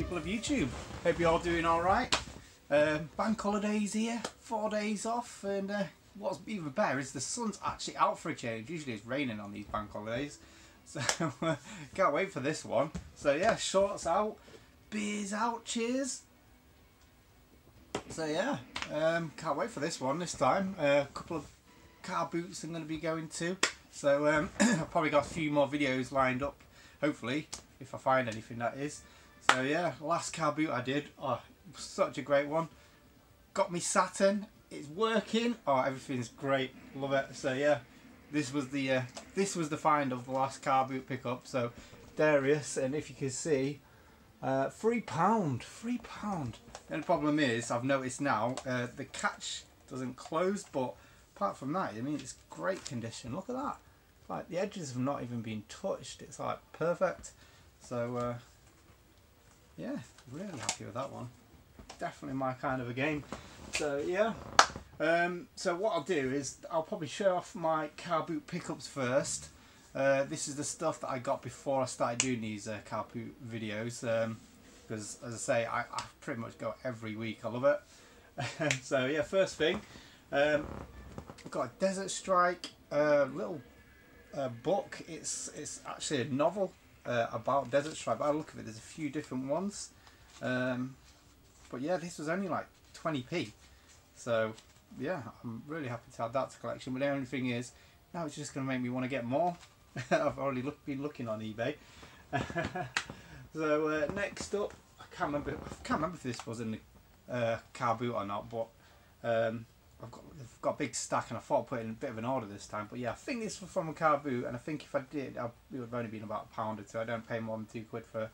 people of YouTube. Hope you're all doing alright. Bank holidays here, 4 days off, and what's even better is the sun's actually out for a change. Usually it's raining on these bank holidays, so can't wait for this one. So yeah, shorts out, beers out, cheers. So yeah, can't wait for this one this time. A couple of car boots I'm going to be going to. So I've probably got a few more videos lined up, hopefully, if I find anything that is. So yeah, last car boot I did, oh, such a great one. Got me Saturn, it's working, oh, everything's great, love it. So yeah, this was the find of the last car boot pickup. So Darius, and if you can see, £3. The only problem is, I've noticed now, the catch doesn't close, but apart from that, I mean, it's great condition. Look at that. Like, the edges have not even been touched. It's like perfect. So, yeah, really happy with that one. Definitely my kind of a game. So, yeah. So what I'll do is, I'll probably show off my car boot pickups first. This is the stuff that I got before I started doing these car boot videos. Because, as I say, I pretty much go every week. I love it. So, yeah, first thing. I've got a Desert Strike little book. It's actually a novel about Desert Strike. By the look of it, there's a few different ones. But yeah, this was only like 20p. So yeah, I'm really happy to add that to collection. But the only thing is, now it's just going to make me want to get more. I've already been looking on eBay. So next up, I can't remember if this was in the car boot or not, but I've got a big stack, and I thought I'd put it in a bit of an order this time. But yeah, I think this was from a car boot, and I think if I did, it would have only been about £1 or two. I don't pay more than £2 for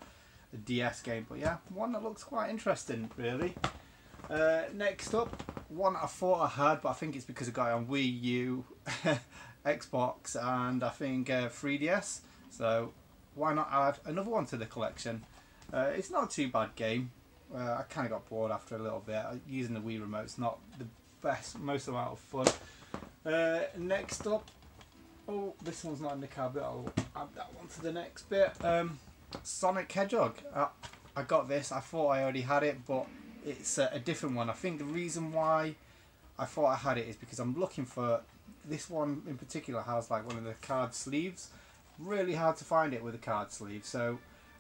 a DS game. But yeah, one that looks quite interesting, really. Next up, one I thought I had, but I think it's because I got it on Wii U, Xbox, and I think 3DS. So why not add another one to the collection? It's not a too bad game. I kind of got bored after a little bit. Using the Wii remote's not the most amount of fun. Next up, oh, this one's not in the car, but I'll add that one to the next bit. Sonic Hedgehog. I got this. I thought I already had it, but it's a different one. I think the reason why I thought I had it is because I'm looking for this one in particular. Has like one of the card sleeves. Really hard to find it with a card sleeve. So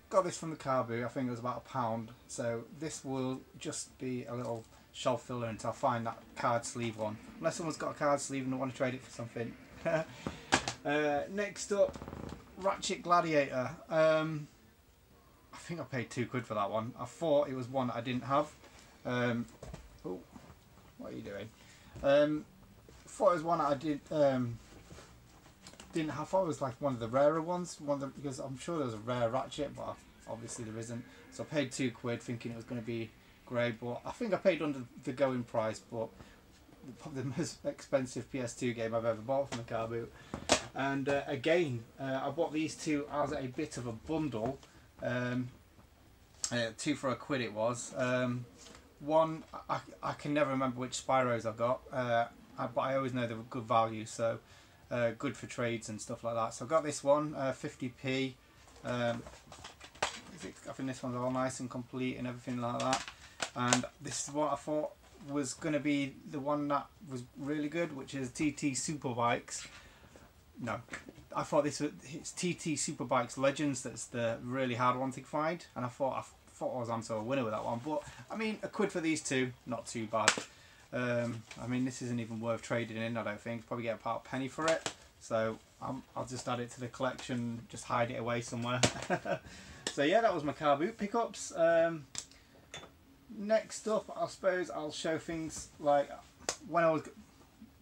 got this from the car boot. I think it was about £1. So this will just be a little shelf filler until I find that card sleeve one. Unless someone's got a card sleeve and they want to trade it for something. Next up, Ratchet Gladiator. I think I paid £2 for that one. I thought it was one that I didn't have. Oh, what are you doing? I thought it was one that I didn't have. I thought it was like one of the rarer ones. Because I'm sure there's a rare Ratchet, but obviously there isn't. So I paid £2 thinking it was going to be great, but I think I paid under the going price. But probably the most expensive PS2 game I've ever bought from the car boot. And again, I bought these two as a bit of a bundle. 2 for £1 it was. One, I can never remember which Spyros I got, but I always know they were good value, so good for trades and stuff like that. So I got this one, 50p. I think this one's all nice and complete and everything like that. And this is what I thought was going to be the one that was really good, which is TT Superbikes. No, I thought it's TT Superbikes Legends. That's the really hard one to find, and I thought I was onto a winner with that one. But I mean, £1 for these two, not too bad. I mean, this isn't even worth trading in. I don't think. Probably get about £1 for it. So I'll just add it to the collection, just hide it away somewhere. So yeah, that was my car boot pickups. Next up, I suppose I'll show things like when I was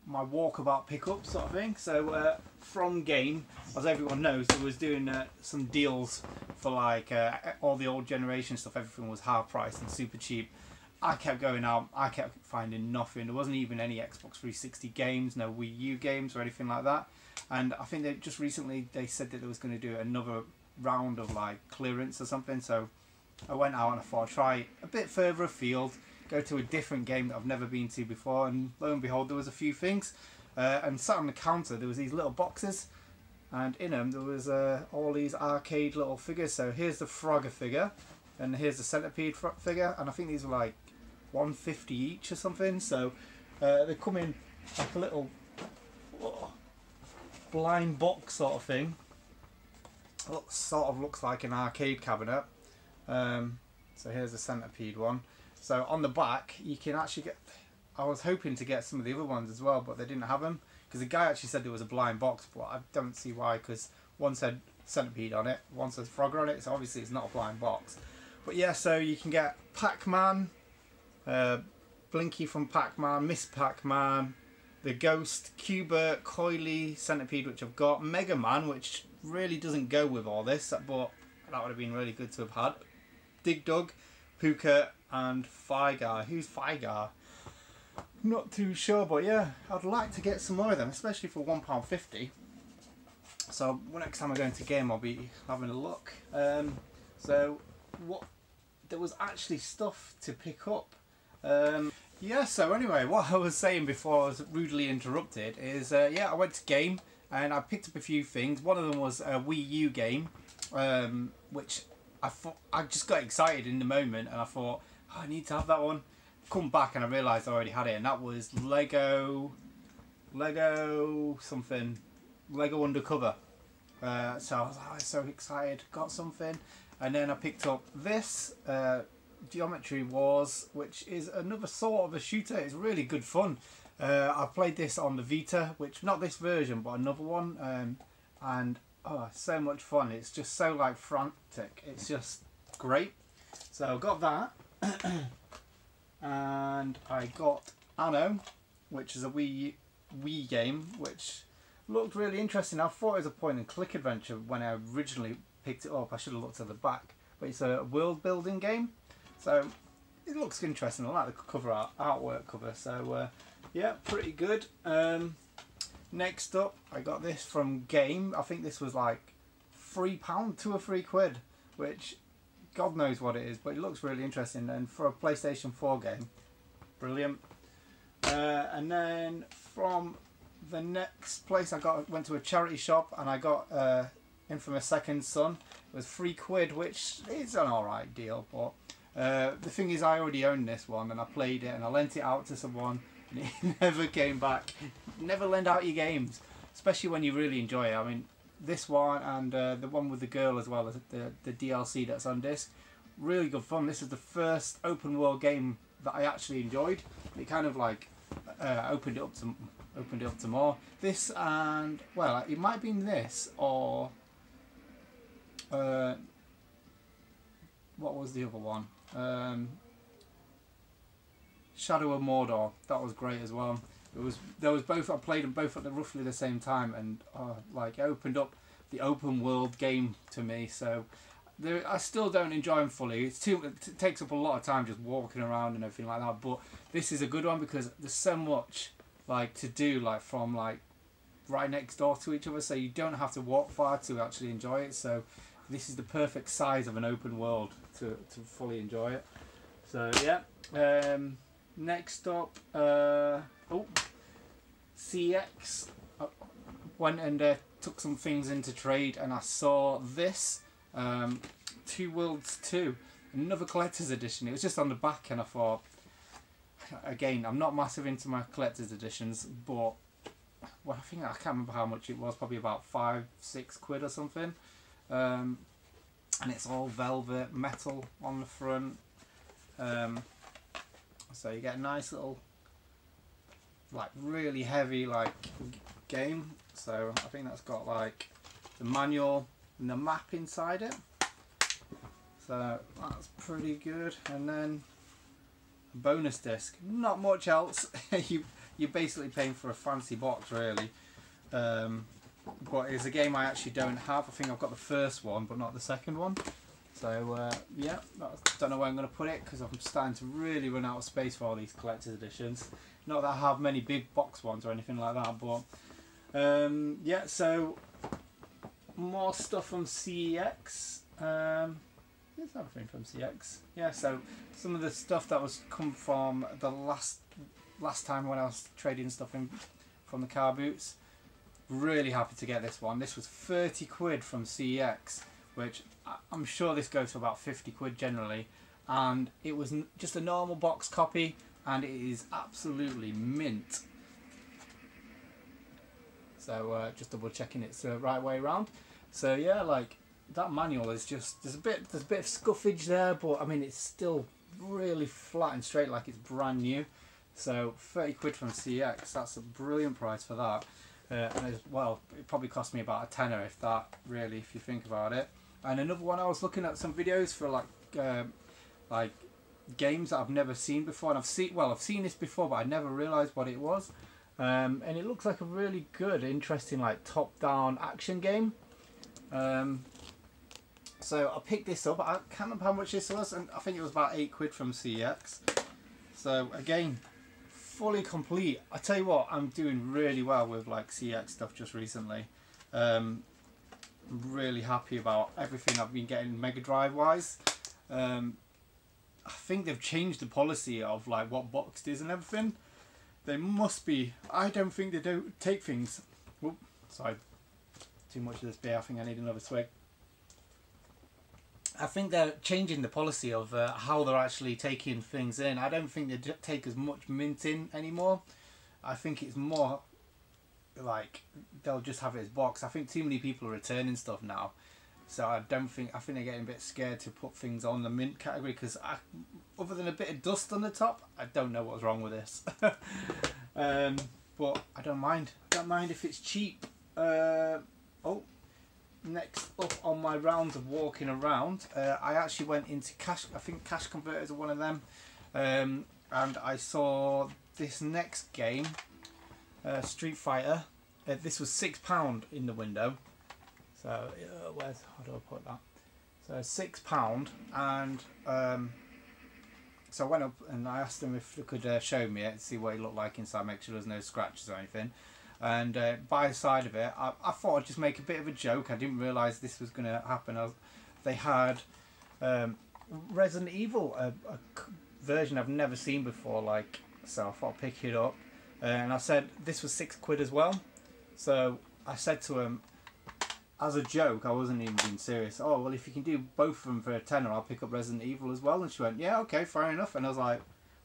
my walkabout pickup sort of thing. So from Game, as everyone knows, I was doing some deals for like all the old generation stuff. Everything was half price and super cheap. I kept going out, I kept finding nothing. There wasn't even any Xbox 360 games, no Wii U games or anything like that. And I think they just recently they said that they was going to do another round of like clearance or something. So I went out and I thought I'd try a bit further afield, go to a different game that I've never been to before, and lo and behold there was a few things. And sat on the counter there was these little boxes, and in them there was all these arcade little figures. So here's the Frogger figure, and here's the centipede figure, and I think these were like 150 each or something. So they come in like a little blind box sort of thing. Sort of looks like an arcade cabinet. So here's the centipede one. So on the back you can actually get, I was hoping to get some of the other ones as well, but they didn't have them, because the guy actually said there was a blind box, but I don't see why, because one said centipede on it, one says Frogger on it, so obviously it's not a blind box. But yeah, so you can get Pac-Man, Blinky from Pac-Man, Miss Pac-Man, the Ghost, Q*bert, Coily, Centipede, which I've got, Mega Man, which really doesn't go with all this, but that would have been really good to have had, Dig Dug, Puka, and Figar. Who's Figar? Not too sure, but yeah, I'd like to get some more of them, especially for £1.50. So next time I go into game, I'll be having a look. So there was actually stuff to pick up. Yeah, so anyway, what I was saying before I was rudely interrupted is, yeah, I went to game and I picked up a few things. One of them was a Wii U game, which I just got excited in the moment, and I thought, oh, I need to have that one. Come back and I realised I already had it, and that was Lego Undercover. So I was like, oh, so excited, got something. And then I picked up this Geometry Wars, which is another sort of a shooter. It's really good fun. I played this on the Vita, which not this version but another one, and oh, so much fun. It's just so like frantic. It's just great. So I got that. And I got Anno, which is a Wii game, which looked really interesting. I thought it was a point and click adventure when I originally picked it up. I should have looked at the back, but it's a world building game, so it looks interesting. I like the cover artwork cover. So yeah, pretty good. Next up, I got this from Game. I think this was like £3, £2 or £3, which God knows what it is, but it looks really interesting, and for a PlayStation 4 game, brilliant. And then from the next place, went to a charity shop and I got Infamous Second Son. It was £3, which is an alright deal, but the thing is, I already owned this one and I played it and I lent it out to someone and it never came back. Never lend out your games, especially when you really enjoy it. I mean, this one and the one with the girl as well, the DLC that's on disc, really good fun. This is the first open world game that I actually enjoyed. It kind of like opened it up to more. This and, well, it might have been this or what was the other one? Shadow of Mordor. That was great as well. There was both. I played them both at roughly the same time, and like it opened up the open world game to me. So I still don't enjoy them fully. It takes up a lot of time just walking around and everything like that. But this is a good one because there's so much like to do, like from like right next door to each other, so you don't have to walk far to actually enjoy it. So this is the perfect size of an open world to fully enjoy it. So yeah. Next up, CEX. Went and took some things into trade, and I saw this Two Worlds 2, another collector's edition. It was just on the back, and I thought, again, I'm not massive into my collector's editions, but well, I can't remember how much it was, probably about £5, £6 or something. And it's all velvet metal on the front. So you get a nice little, like really heavy like game. So I think that's got like the manual and the map inside it. So that's pretty good. And then a bonus disc. Not much else. You're basically paying for a fancy box really. But it's a game I actually don't have. I think I've got the first one but not the second one. So yeah, don't know where I'm going to put it because I'm starting to really run out of space for all these collector's editions. Not that I have many big box ones or anything like that, but yeah, so more stuff from CEX. There's everything from CEX. Yeah, so some of the stuff that was come from the last time when I was trading stuff in from the car boots. Really happy to get this one. This was £30 from CEX, which I'm sure this goes for about 50 quid generally, and it was just a normal box copy, and it is absolutely mint. So just double checking it's the right way around. So yeah, like that manual is just, there's a bit of scuffage there, but I mean it's still really flat and straight like it's brand new. So 30 quid from CEXy, that's a brilliant price for that. And as well, it probably cost me about a tenner, if that, really, if you think about it. And another one, I was looking at some videos for like games that I've never seen before, and I've seen this before, but I never realised what it was. And it looks like a really good, interesting, like top-down action game. So I picked this up. I can't remember how much this was, and I think it was about 8 quid from CEXy. So again, fully complete. I tell you what, I'm doing really well with like CEXy stuff just recently. I'm really happy about everything I've been getting Mega Drive wise. I think they've changed the policy of like what boxed is and everything. They must be. I don't think they don't take things. Whoop, sorry, too much of this beer. I think I need another swig. I think they're changing the policy of how they're actually taking things in. I don't think they take as much mint in anymore. I think it's more like they'll just have it as box. I think too many people are returning stuff now, so I think they're getting a bit scared to put things on the mint category, because other than a bit of dust on the top, I don't know what's wrong with this. But I don't mind. I don't mind if it's cheap. Oh. Next up on my rounds of walking around, I actually went into cash. I think Cash Converters are one of them, and I saw this next game, Street Fighter. This was £6 in the window. So how do I put that? So £6, and so I went up and I asked them if they could show me it, see what it looked like inside, make sure there's no scratches or anything. And by the side of it, I thought I'd just make a bit of a joke. I didn't realise this was going to happen. They had Resident Evil, a version I've never seen before, like, so I thought I'd pick it up. And I said this was 6 quid as well. So I said to him, as a joke, I wasn't even being serious, oh, well, if you can do both of them for a tenner, I'll pick up Resident Evil as well. And she went, yeah, okay, fair enough. And I was like,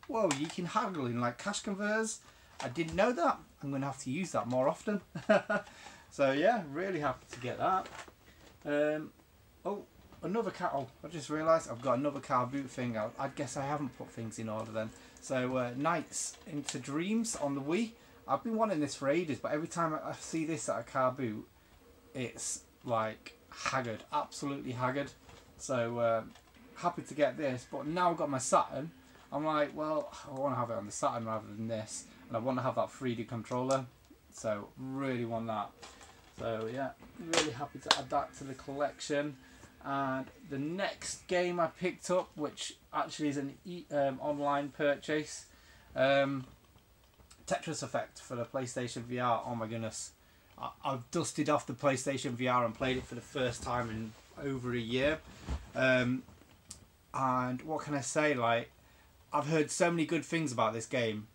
whoa, you can haggle in like Cash Converters? I didn't know that. I'm going to have to use that more often. So yeah, really happy to get that. Oh, another car. Oh, I just realised I've got another car boot thing. I guess I haven't put things in order then. So Nights into Dreams on the Wii. I've been wanting this for ages, but every time I see this at a car boot, it's like haggard, absolutely haggard. So happy to get this, but now I've got my Saturn. I'm like, well, I want to have it on the Saturn rather than this. And I want to have that 3D controller, so really want that. So yeah, really happy to add that to the collection. And the next game I picked up, which actually is an online purchase, Tetris Effect for the PlayStation VR. Oh my goodness, I've dusted off the PlayStation VR and played it for the first time in over a year. And what can I say, like, I've heard so many good things about this game.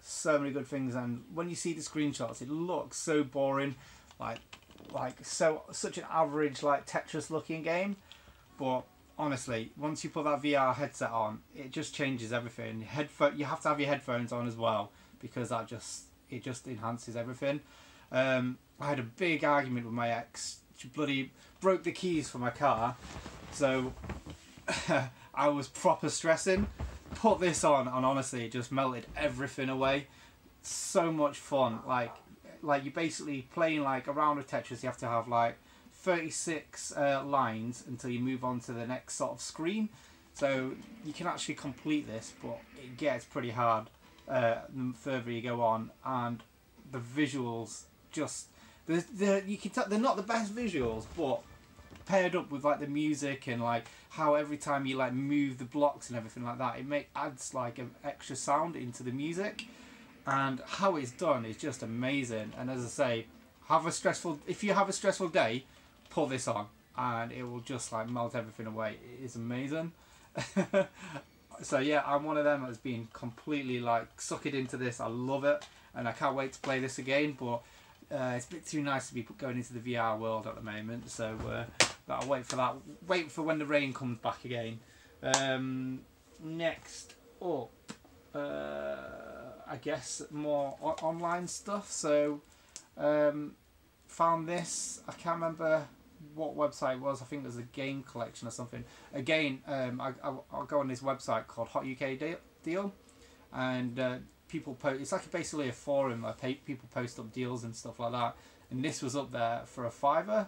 So many good things, and when you see the screenshots, it looks so boring, like such an average like Tetris looking game. But honestly, once you put that VR headset on, it just changes everything. You have to have your headphones on as well, because it just enhances everything. I had a big argument with my ex. She bloody broke the keys for my car, so I was proper stressing. Put this on, and honestly it just melted everything away. So much fun. Like you're basically playing like a round of Tetris. You have to have like 36 lines until you move on to the next sort of screen. So you can actually complete this, but it gets pretty hard the further you go on. And the visuals just you can tell they're not the best visuals, but paired up with like the music and like how every time you like move the blocks and everything like that, it adds like an extra sound into the music, and how it's done is just amazing. And as I say, if you have a stressful day, put this on and it will just like melt everything away. It is amazing. So yeah, I'm one of them that's been completely like sucked into this. I love it, and I can't wait to play this again. But it's a bit too nice to be going into the VR world at the moment. So But I'll wait for that. Wait for when the rain comes back again. Next up, I guess more online stuff. So found this. I can't remember what website it was. I think it was a game collection or something. Again, I'll go on this website called Hot UK Deal, and people post. It's like basically a forum where people post up deals and stuff like that. And this was up there for a £5.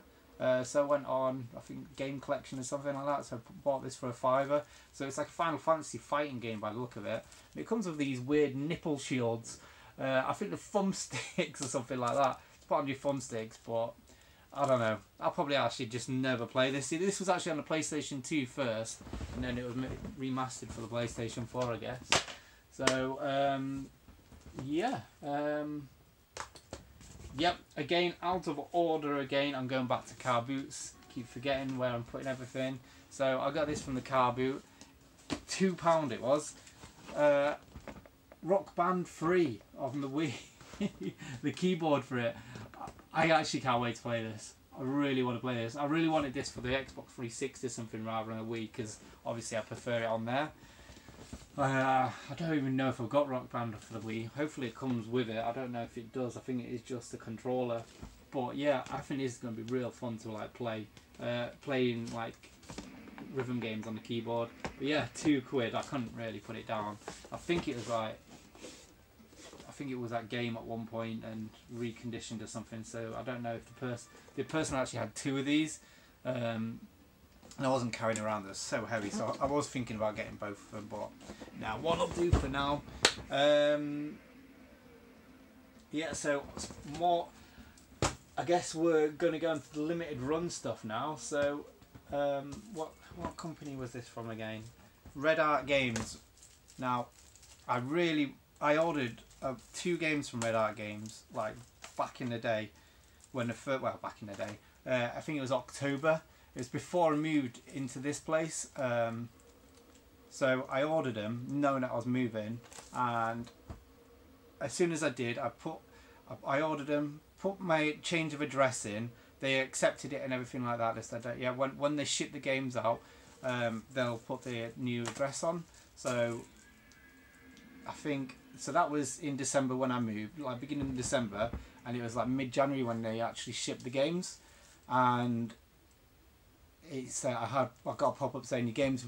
So I went on, I think, game collection or something like that. So I bought this for a £5. So it's like a Final Fantasy fighting game by the look of it. And it comes with these weird nipple shields. I think the thumb sticks or something like that. Put on your thumb sticks, but I don't know. I'll probably actually just never play this. See, this was actually on the PlayStation 2 first, and then it was remastered for the PlayStation 4, I guess. So, yeah. Yep, again, out of order again. I'm going back to carboots. Keep forgetting where I'm putting everything. So I got this from the car boot. £2 it was. Rock Band 3 on the Wii. The keyboard for it. I actually can't wait to play this. I really want to play this. I really wanted this for the Xbox 360 or something rather than a Wii, because obviously I prefer it on there. I don't even know if I've got Rock Band for the Wii. Hopefully it comes with it. I don't know if it does. I think it is just a controller. But yeah, I think this is going to be real fun to like play. Playing like rhythm games on the keyboard. But yeah, £2. I couldn't really put it down. I think it was like, I think it was that game at one point and reconditioned or something. So I don't know if the person actually had 2 of these. And I wasn't carrying around, they're so heavy, so I was thinking about getting both of them, but now what I'll do for now. Yeah, so more, I guess we're going to go into the limited run stuff now. So what company was this from again? Red Art Games. Now I ordered 2 games from Red Art Games like back in the day, when the first, well, back in the day, I think it was October. It was before I moved into this place, so I ordered them knowing that I was moving, and as soon as I did, I ordered them, put my change of address in, they accepted it and everything like that. They said that, yeah, when they ship the games out, they'll put the new address on. So I think, so that was in December when I moved, like beginning of December, and it was like mid-January when they actually shipped the games, and it's I got a pop-up saying your games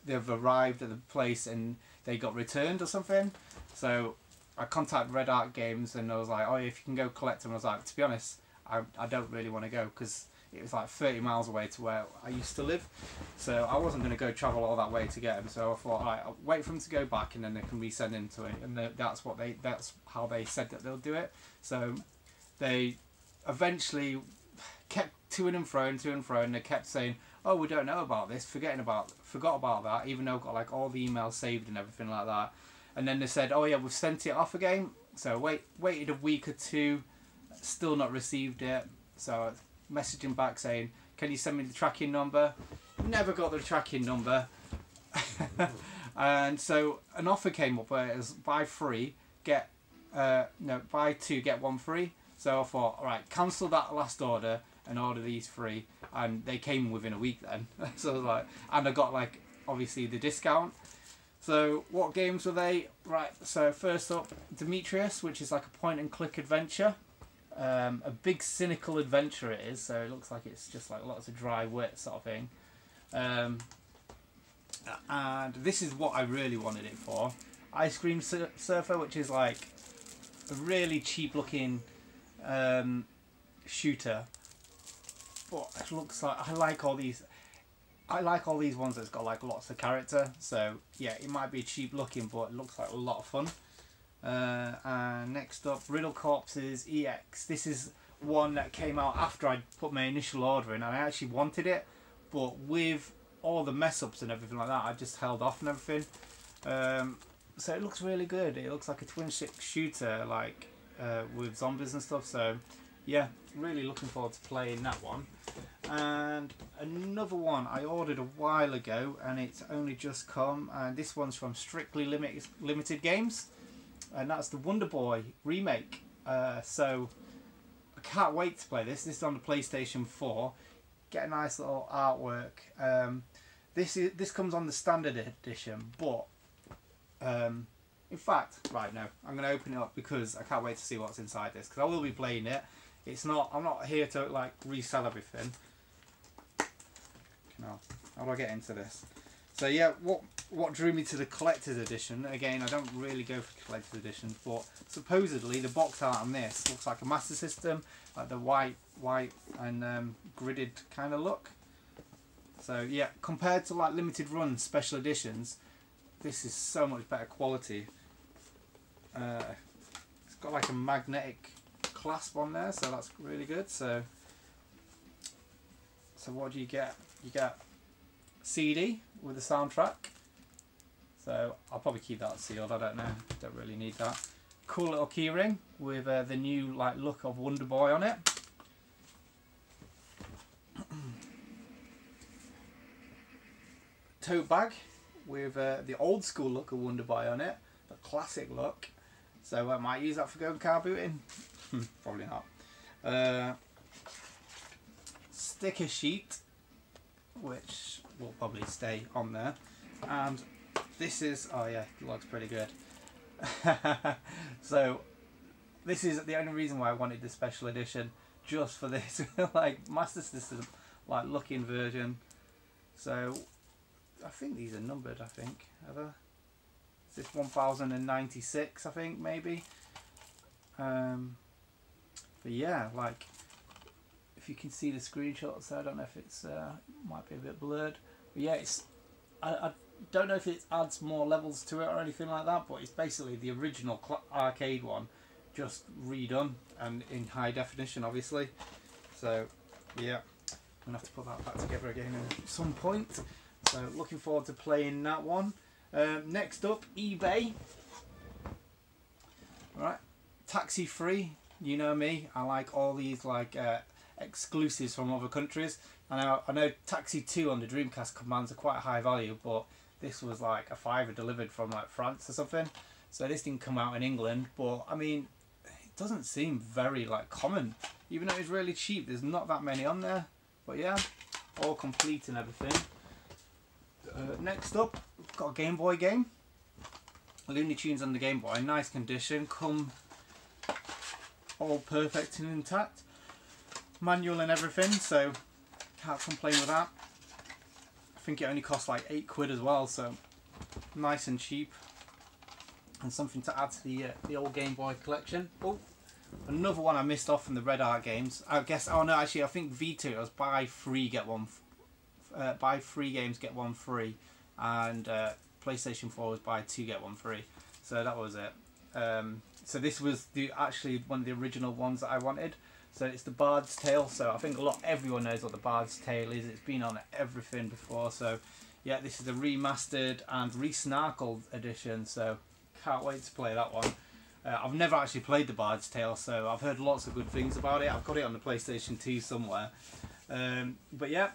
they've arrived at the place and they got returned or something. So I contacted Red Art Games and I was like, oh, if you can go collect them. I was like, to be honest, I don't really want to go, because it was like 30 miles away to where I used to live, so I wasn't going to go travel all that way to get them. So I thought, all right, I'll wait for them to go back and then they can resend into it, and that's how they said that they'll do it. So they eventually kept to and fro, and they kept saying, oh, we don't know about this, forgot about that, even though I've got like all the emails saved and everything like that. And then they said, oh yeah, we've sent it off again. So waited a week or 2, still not received it. So I messaged him back saying, can you send me the tracking number? Never got the tracking number. And so an offer came up where it was buy 2 get 1 free. So I thought, all right, cancel that last order and order these 3, and they came within a week then. So I was like, and I got like obviously the discount. So what games were they? Right, so first up, Demetrius, which is like a point and click adventure. A big cynical adventure it is, so it looks like it's just like lots of dry wet sort of thing. And this is what I really wanted it for. Ice Cream Surfer, which is like a really cheap looking shooter, but it looks like I like all these ones that's got like lots of character. So yeah, it might be cheap looking, but it looks like a lot of fun. And next up, Riddle Corpses EX. This is one that came out after I put my initial order in, and I actually wanted it, but with all the mess ups and everything like that, I just held off and everything. So it looks really good. It looks like a twin stick shooter, like with zombies and stuff. So yeah, really looking forward to playing that one. And another one I ordered a while ago, and it's only just come, and this one's from Strictly Limited Games, and that's the Wonder Boy remake. So I can't wait to play this. This is on the PlayStation 4. get a nice little artwork. This comes on the standard edition, but in fact, right now I'm going to open it up because I can't wait to see what's inside this, because I will be playing it. It's not. I'm not here to like resell everything. No, how do I get into this? So yeah, what drew me to the collector's edition? Again, I don't really go for collector's editions, but supposedly the box art on this looks like a Master System, like the white and gridded kind of look. So yeah, compared to like limited run special editions, this is so much better quality. It's got like a magnetic clasp on there, so that's really good. So what do you get? You get CD with the soundtrack. So I'll probably keep that sealed. I don't know. Don't really need that. Cool little keyring with the new like look of Wonder Boy on it. Tote bag with the old school look of Wonder Boy on it, the classic look. So I might use that for going car booting. Probably not. Sticker sheet, which will probably stay on there. And this is, oh yeah, it looks pretty good. So this is the only reason why I wanted the special edition, just for this like Master System like looking version. So I think these are numbered, I think. Is this 1096, I think, maybe? But yeah, like, if you can see the screenshots there, I don't know if it's, might be a bit blurred. But yeah, it's, I don't know if it adds more levels to it or anything like that, but it's basically the original arcade one, just redone, and in high definition, obviously. So, yeah, I'm going to have to put that back together again at some point. So looking forward to playing that one. Next up, eBay. Right, taxi free. You know me. I like all these like exclusives from other countries. I know Taxi 2 on the Dreamcast commands a quite high value, but this was like a £5 delivered from like France or something. So this didn't come out in England, but I mean, it doesn't seem very like common. Even though it's really cheap, there's not that many on there. But yeah, all complete and everything. Next up, we've got a Game Boy game. Looney Tunes on the Game Boy, nice condition, come all perfect and intact. Manual and everything, so can't complain with that. I think it only cost like £8 as well, so nice and cheap. And something to add to the old Game Boy collection. Oh, another one I missed off from the Red Art games. I guess, oh no, actually I think V2 was buy 3 get 1 buy 3 games get 1 free, and PlayStation 4 was buy 2 get 1 free. So that was it. So this was actually one of the original ones that I wanted. So it's the Bard's Tale. So I think everyone knows what the Bard's Tale is. It's been on everything before. So yeah, this is the remastered and resnarkled edition. So can't wait to play that one. I've never actually played the Bard's Tale, so I've heard lots of good things about it. I've got it on the PlayStation 2 somewhere. But yeah.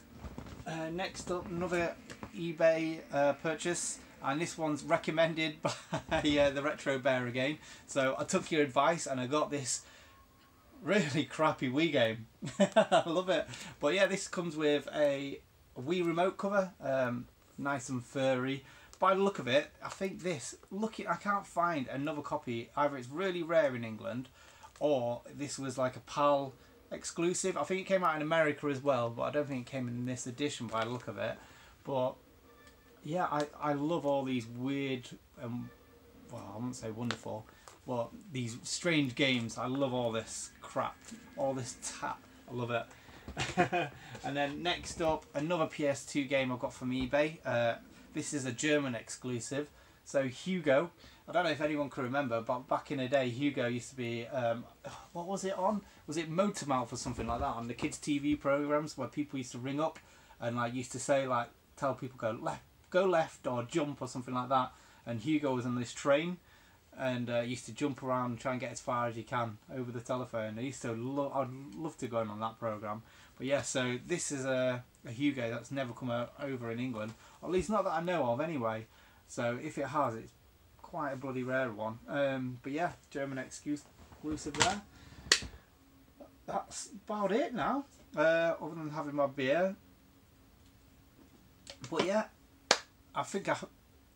Next up, another eBay purchase, and this one's recommended by the Retro Bear again. So I took your advice and I got this really crappy Wii game. I love it. But yeah, this comes with a Wii remote cover, nice and furry. By the look of it, I think this, I can't find another copy. Either it's really rare in England, or this was like a PAL exclusive. I think it came out in America as well, but I don't think it came in this edition by the look of it. But yeah, I love all these weird, well, I wouldn't say wonderful, but these strange games. I love all this crap, all this tap. I love it. And then next up, another PS2 game I've got from eBay. This is a German exclusive. So Hugo, I don't know if anyone can remember, but back in the day, Hugo used to be, what was it on? Was it Motormouth or something like that on the kids' TV programs, where people used to ring up and like used to say, like, tell people go left or jump or something like that. And Hugo was on this train and used to jump around and try and get as far as he can over the telephone. I used to I'd love to go on that program. But yeah, so this is a Hugo that's never come over in England, or at least not that I know of anyway. So if it has, it's quite a bloody rare one. But yeah, German exclusive there. that's about it now, other than having my beer. But yeah, I think I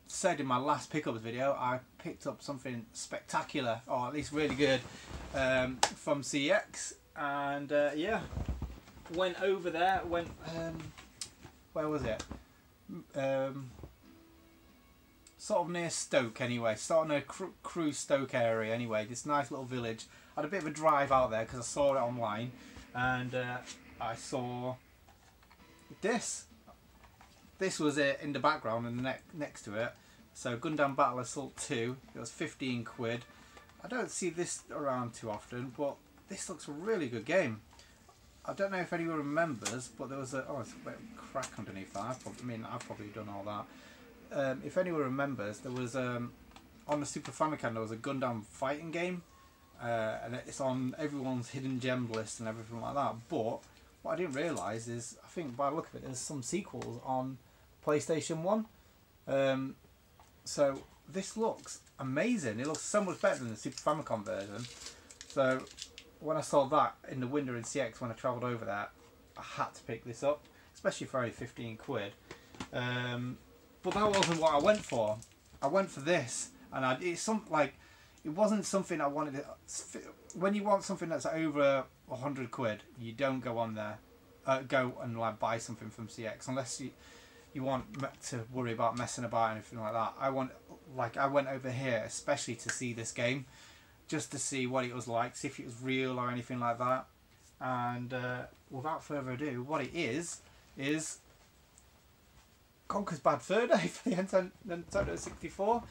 said in my last pickups video I picked up something spectacular, or at least really good, from CEXy, and yeah, went over there, where was it? Sort of near Stoke anyway, starting a Crewe Stoke area anyway, this nice little village. I had a bit of a drive out there because I saw it online, and I saw this. This was it in the background and next to it. So Gundam Battle Assault 2, it was 15 quid. I don't see this around too often, but this looks a really good game. I don't know if anyone remembers, but there was a, oh, it's a bit of crack underneath that. I've probably done all that. If anyone remembers, there was on the Super Famicom there was a Gundam fighting game, and it's on everyone's hidden gem list and everything like that. But what I didn't realise is, I think by the look of it, there's some sequels on PlayStation 1. So this looks amazing. It looks so much better than the Super Famicom version. So when I saw that in the window in CEXy when I travelled over there, I had to pick this up, especially for only 15 quid. But that wasn't what I went for. I went for this, and it wasn't something I wanted to. When you want something that's over 100 quid, you don't go on there, go and like buy something from CEXy unless you want to worry about messing about and anything like that. I went over here especially to see this game, just to see what it was like, see if it was real or anything like that. And without further ado, what it is Conker's Bad Fur Day for the Nintendo 64.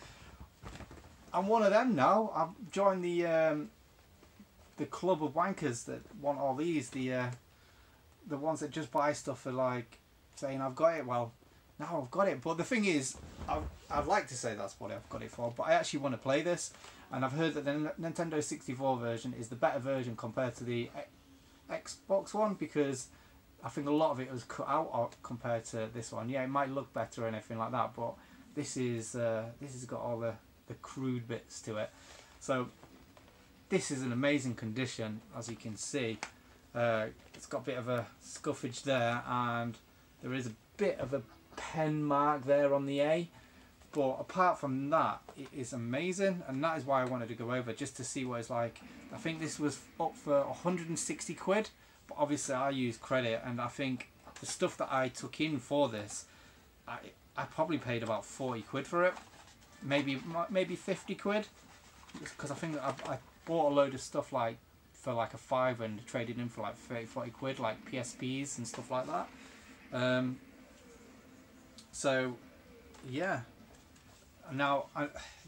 I'm one of them now. I've joined the club of wankers that want all these. The ones that just buy stuff for like saying I've got it. Well, now I've got it. But the thing is, I'd like to say that's what I've got it for. But I actually want to play this, and I've heard that the Nintendo 64 version is the better version compared to the Xbox One, because I think a lot of it was cut out compared to this one. Yeah, it might look better and everything like that, but this has got all the crude bits to it. So this is an amazing condition, as you can see. It's got a bit of a scuffage there, and there is a bit of a pen mark there on the A, but apart from that, it is amazing, and that is why I wanted to go over, just to see what it's like. I think this was up for 160 quid, but obviously I used credit, and I think the stuff that I took in for this, I probably paid about 40 quid for it, maybe 50 quid, because I think I bought a load of stuff like for like a £5 and traded in for like 30-40 quid, like PSPs and stuff like that. So yeah, now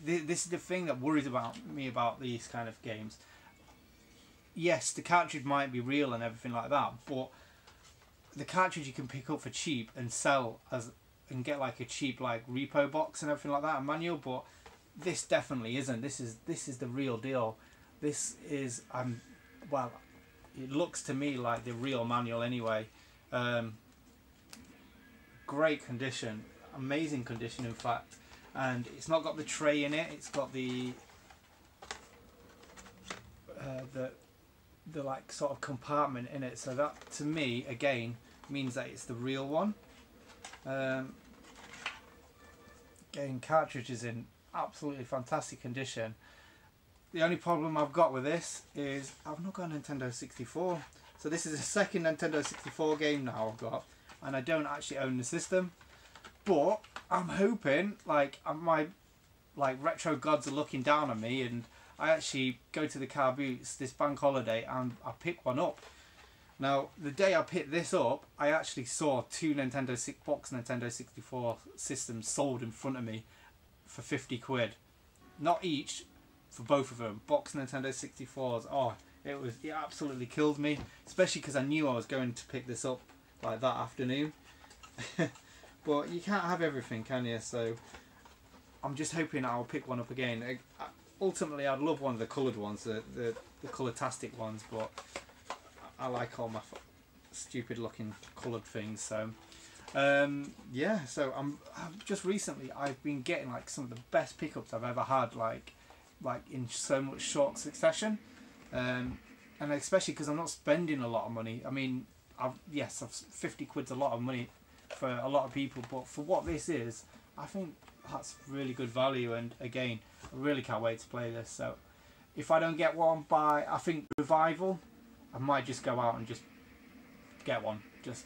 this is the thing that worries me about these kind of games. Yes, the cartridge might be real and everything like that, but the cartridge you can pick up for cheap and sell and get like a cheap like repo box and everything like that, a manual. But this definitely isn't. This is the real deal. This is well, it looks to me like the real manual anyway. Great condition, amazing condition in fact, and it's not got the tray in it. It's got the like sort of compartment in it. So that to me again means that it's the real one. Again, cartridge is in absolutely fantastic condition. The only problem I've got with this is I've not got a Nintendo 64. So this is the second Nintendo 64 game now I've got, and I don't actually own the system. But I'm hoping, like, my retro gods are looking down on me, and I actually go to the carboots this bank holiday and I pick one up. Now, the day I picked this up, I actually saw two box Nintendo 64 systems sold in front of me for 50 quid. Not each, for both of them. Box Nintendo 64s. Oh, it absolutely killed me. Especially because I knew I was going to pick this up like that afternoon. But you can't have everything, can you? So I'm just hoping I'll pick one up again. Ultimately, I'd love one of the coloured ones, the colour-tastic ones, but I like all my stupid looking coloured things. So yeah, so I've just recently I've been getting like some of the best pickups I've ever had, like in so much short succession. And and especially because I'm not spending a lot of money. I mean, yes, 50 quid's a lot of money for a lot of people, but for what this is, I think that's really good value. And again, I really can't wait to play this. So if I don't get one by, I think, Revival, I might just go out and just get one. Just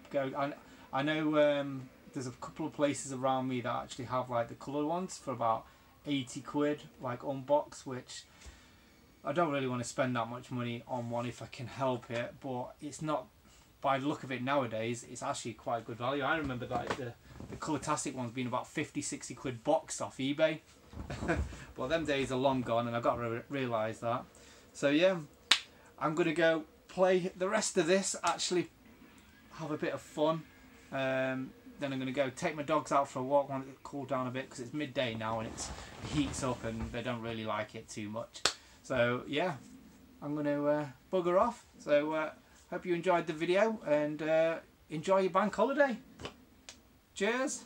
go. I know there's a couple of places around me that actually have like the coloured ones for about 80 quid, like unbox, which I don't really want to spend that much money on one if I can help it, but it's not, by the look of it nowadays, it's actually quite good value. I remember that the Colourtastic ones being about 50-60 quid boxed off eBay. Well, them days are long gone, and I've got to realise that. So yeah, I'm going to go play the rest of this, actually have a bit of fun. Then I'm going to go take my dogs out for a walk, want it to cool down a bit, because it's midday now and it heats up and they don't really like it too much. So yeah, I'm going to bugger off. So hope you enjoyed the video, and enjoy your bank holiday. Cheers.